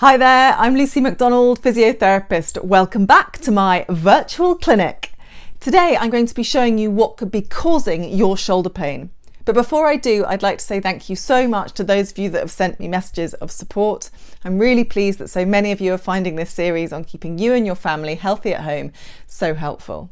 Hi there, I'm Lucy McDonald, physiotherapist. Welcome back to my virtual clinic. Today I'm going to be showing you what could be causing your shoulder pain. But before I do, I'd like to say thank you so much to those of you that have sent me messages of support. I'm really pleased that so many of you are finding this series on keeping you and your family healthy at home so helpful.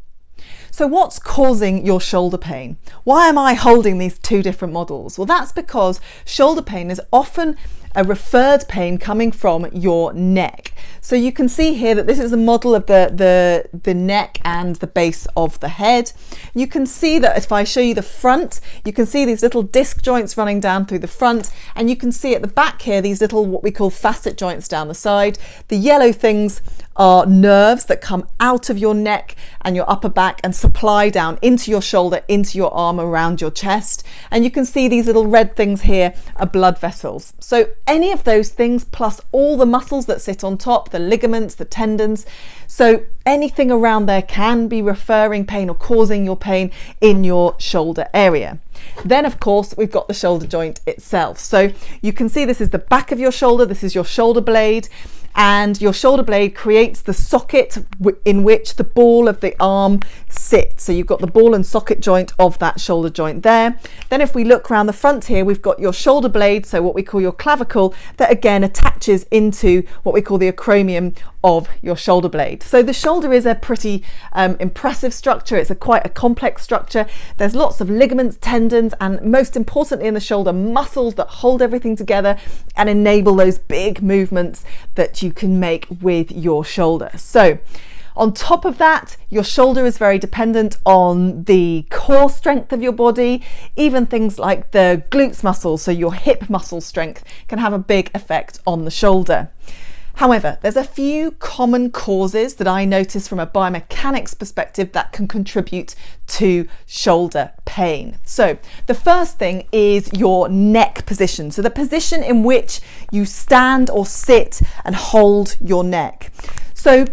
So what's causing your shoulder pain? Why am I holding these two different models? Well, that's because shoulder pain is often a referred pain coming from your neck. So you can see here that this is a model of the neck and the base of the head. You can see that if I show you the front, you can see these little disc joints running down through the front, and you can see at the back here these little what we call facet joints down the side. The yellow things are nerves that come out of your neck and your upper back and supply down into your shoulder, into your arm, around your chest. And you can see these little red things here are blood vessels. So any of those things plus all the muscles that sit on top, the ligaments, the tendons, so anything around there can be referring pain or causing your pain in your shoulder area. Then of course we've got the shoulder joint itself. So you can see this is the back of your shoulder, this is your shoulder blade, and your shoulder blade creates the socket in which the ball of the arm sits. So you've got the ball and socket joint of that shoulder joint there. Then if we look around the front here, we've got your shoulder blade, so what we call your clavicle, that again attaches into what we call the acromion of your shoulder blade. So the shoulder is a pretty impressive structure. It's quite a complex structure. There's lots of ligaments, tendons, and most importantly in the shoulder, muscles that hold everything together and enable those big movements that you can make with your shoulder. So on top of that, your shoulder is very dependent on the core strength of your body. Even things like the glutes muscles, so your hip muscle strength, can have a big effect on the shoulder. However, there's a few common causes that I notice from a biomechanics perspective that can contribute to shoulder pain. So the first thing is your neck position. So the position in which you stand or sit and hold your neck. So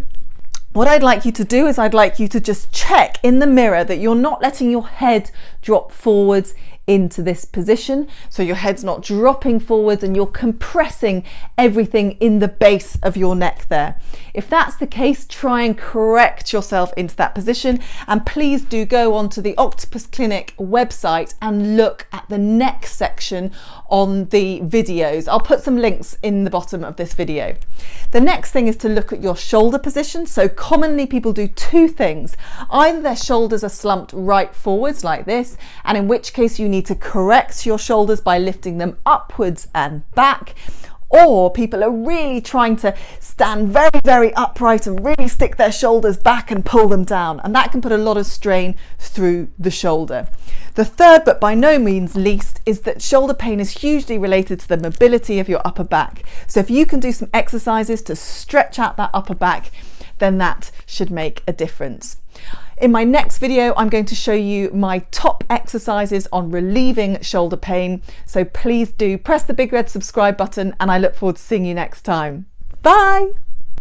what I'd like you to do is I'd like you to just check in the mirror that you're not letting your head drop forwards into this position. So your head's not dropping forwards and you're compressing everything in the base of your neck there. If that's the case, try and correct yourself into that position. And please do go onto the Octopus Clinic website and look at the neck section on the videos. I'll put some links in the bottom of this video. The next thing is to look at your shoulder position. So commonly people do two things. Either their shoulders are slumped right forwards like this, and in which case you need to correct your shoulders by lifting them upwards and back, or people are really trying to stand very, very upright and really stick their shoulders back and pull them down, and that can put a lot of strain through the shoulder. The third, but by no means least, is that shoulder pain is hugely related to the mobility of your upper back. So if you can do some exercises to stretch out that upper back, then that should make a difference. In my next video, I'm going to show you my top exercises on relieving shoulder pain. So please do press the big red subscribe button, and I look forward to seeing you next time. Bye.